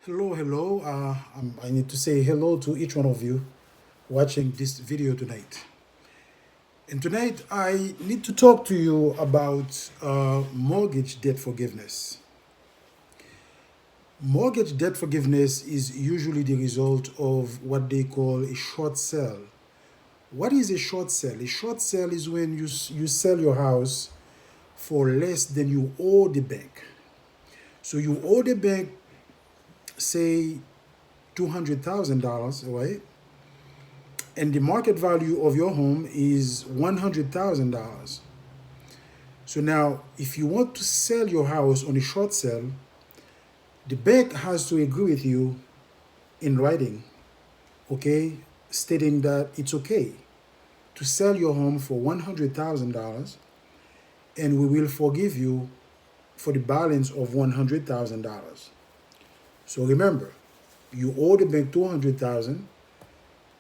Hello, hello. I need to say hello to each one of you watching this video tonight. And tonight, I need to talk to you about mortgage debt forgiveness. Mortgage debt forgiveness is usually the result of what they call a short sale. What is a short sale? A short sale is when you sell your house for less than you owe the bank. So you owe the bank, say, $200,000, right? And the market value of your home is $100,000. So now, if you want to sell your house on a short sale, the bank has to agree with you in writing, okay, stating that it's okay to sell your home for $100,000 and we will forgive you for the balance of $100,000. So remember, you owe the bank $200,000.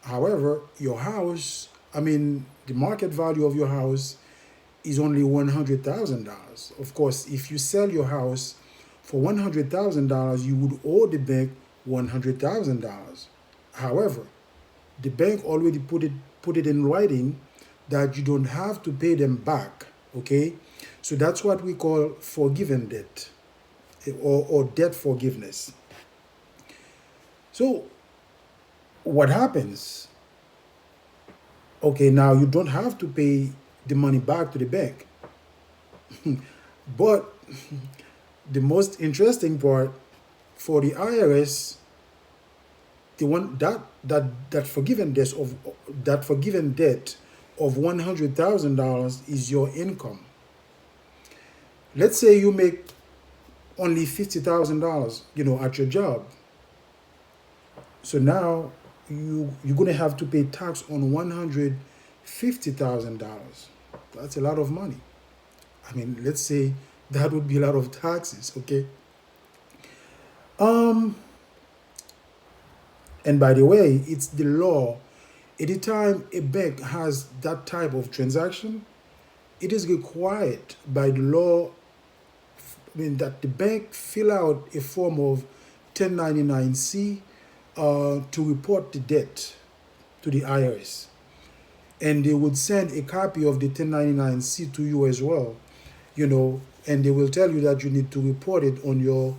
However, your house, the market value of your house is only $100,000. Of course, if you sell your house for $100,000, you would owe the bank $100,000. However, the bank already put it in writing that you don't have to pay them back. Okay, so that's what we call forgiven debt, or debt forgiveness. So what happens? Okay, now you don't have to pay the money back to the bank. But the most interesting part for the IRS, the one that forgiven debt of $100,000 is your income. Let's say you make only $50,000, at your job. So now you're gonna have to pay tax on $150,000. That's a lot of money. Let's say that would be a lot of taxes, okay? Um, and by the way, it's the law. Anytime a bank has that type of transaction, it is required by the law, that the bank fill out a form of 1099-C to report the debt to the IRS. And they would send a copy of the 1099-C to you as well, and they will tell you that you need to report it on your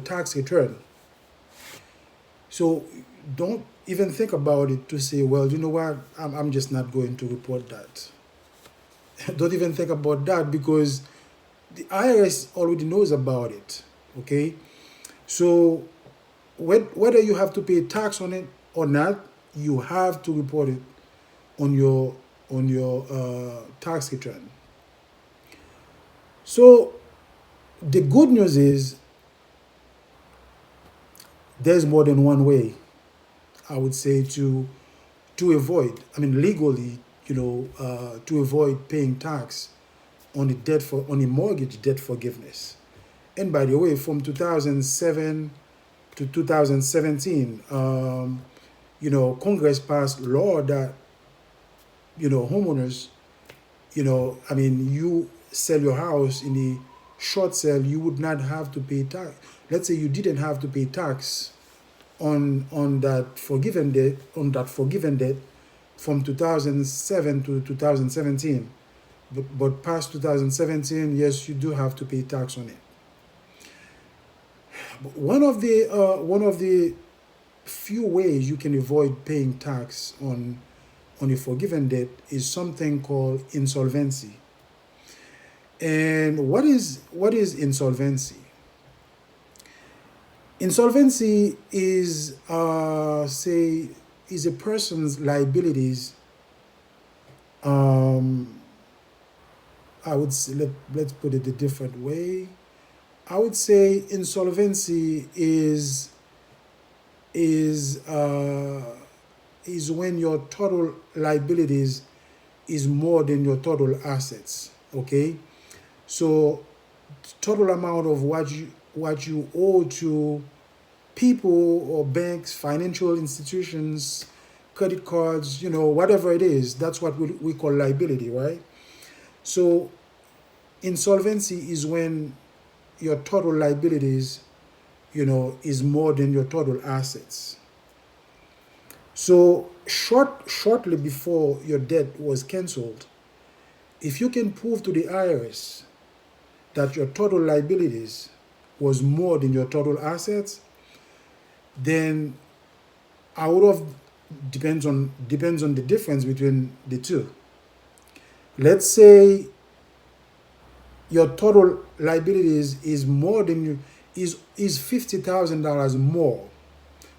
tax return. So don't even think about it to say, well, you know what, I'm just not going to report that. Don't even think about that, because the IRS already knows about it, okay? So whether you have to pay tax on it or not, you have to report it on your tax return. So the good news is there's more than one way, I would say, to avoid, legally, to avoid paying tax on the mortgage debt forgiveness. And by the way, from 2007 to 2017, Congress passed law that, homeowners, you sell your house in the short sale, you would not have to pay tax. Let's say you didn't have to pay tax on that forgiven debt from 2007 to 2017. But past 2017, yes, you do have to pay tax on it. But one of the few ways you can avoid paying tax on a forgiven debt is something called insolvency. And what is insolvency? Insolvency is is a person's liabilities. Um, I would say, let's put it a different way. I would say insolvency is is when your total liabilities is more than your total assets. Okay, so total amount of what you owe to people or banks, financial institutions, credit cards, whatever it is, that's what we call liability, right? So insolvency is when your total liabilities is more than your total assets. So shortly before your debt was canceled, if you can prove to the IRS that your total liabilities was more than your total assets, then out of depends on the difference between the two. Let's say your total liabilities is more than you is $50,000 more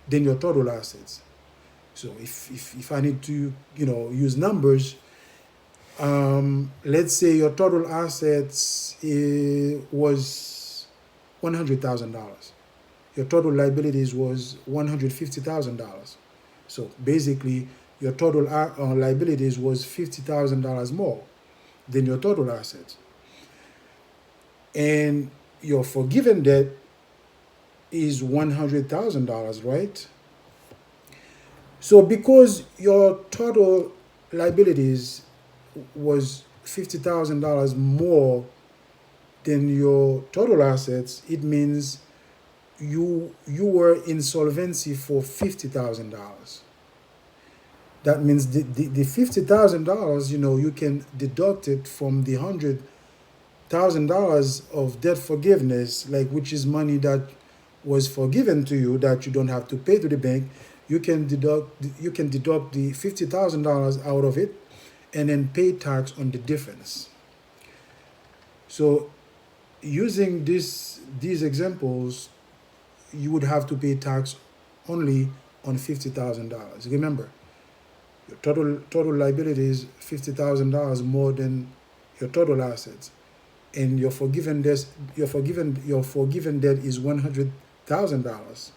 than your total assets. So if I need to use numbers, let's say your total assets was $100,000. Your total liabilities was $150,000. So basically, your total liabilities was $50,000 more than your total assets. And your forgiven debt is $100,000, right? So because your total liabilities was $50,000 more than your total assets, it means you were insolvency for $50,000. That means the $50,000, you can deduct it from the $100,000 of debt forgiveness, like which is money that was forgiven to you that you don't have to pay to the bank. You can deduct the $50,000 out of it, and then pay tax on the difference. So using these examples, you would have to pay tax only on $50,000. Remember, your total liability is $50,000 more than your total assets, and your forgiven debt is $100,000.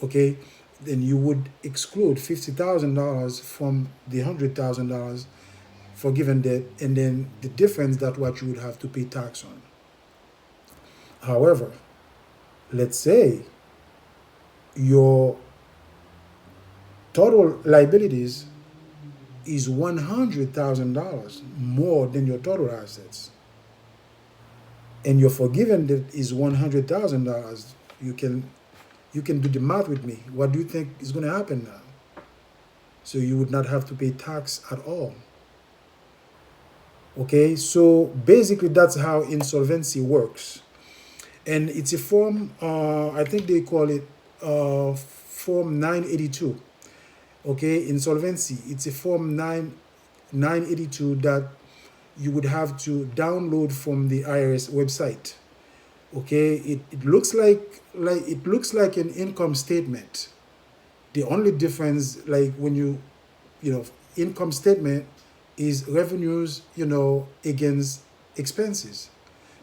Okay, then you would exclude $50,000 from the $100,000 forgiven debt, and then the difference, that what you would have to pay tax on. However, let's say your total liabilities is $100,000 more than your total assets, and your forgiven debt is $100,000. You can do the math with me. What do you think is going to happen now? So you would not have to pay tax at all. Okay, so basically that's how insolvency works. And it's a form, I think they call it Form 982. Okay, insolvency. It's a Form 982 that you would have to download from the IRS website. Okay, it looks like an income statement. The only difference, like when income statement is revenues, against expenses.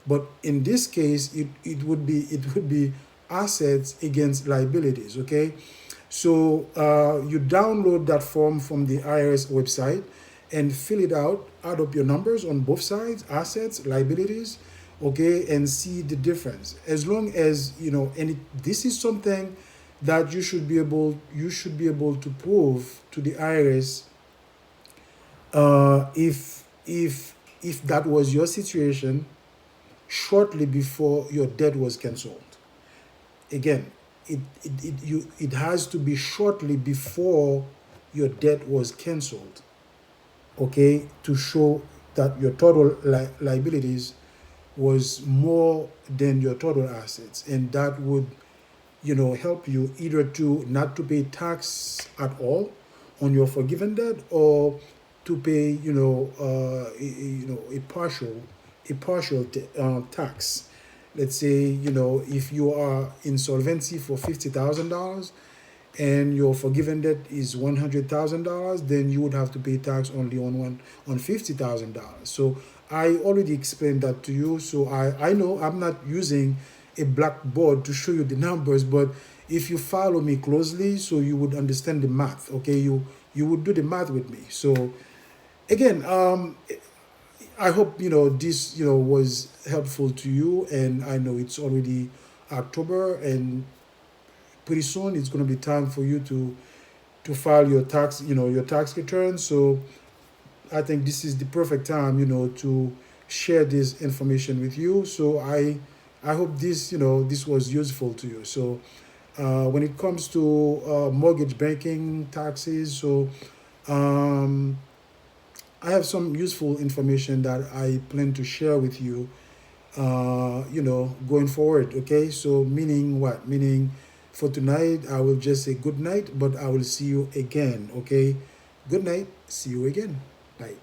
But in this case, it would be assets against liabilities. Okay, so you download that form from the IRS website and fill it out. Add up your numbers on both sides, assets, liabilities, okay, and see the difference. As long as this is something that you should be able to prove to the IRS, if that was your situation shortly before your debt was canceled. Again, it has to be shortly before your debt was canceled, okay, to show that your total liabilities was more than your total assets, and that would help you either to not to pay tax at all on your forgiven debt, or to pay a partial tax. Let's say if you are insolvency for $50,000 and your forgiven debt is $100,000, then you would have to pay tax only on $50,000. So I already explained that to you. So I know I'm not using a blackboard to show you the numbers, but if you follow me closely, so you would understand the math. Okay, you would do the math with me. So again, I hope this was helpful to you, and I know it's already October, and pretty soon it's going to be time for you to file your tax return. So I think this is the perfect time to share this information with you. So I I hope this, this was useful to you. So when it comes to mortgage banking, taxes, so um, I have some useful information that I plan to share with you, going forward. Okay, so meaning what? Meaning for tonight, I will just say good night, but I will see you again. Okay, good night, see you again. Bye.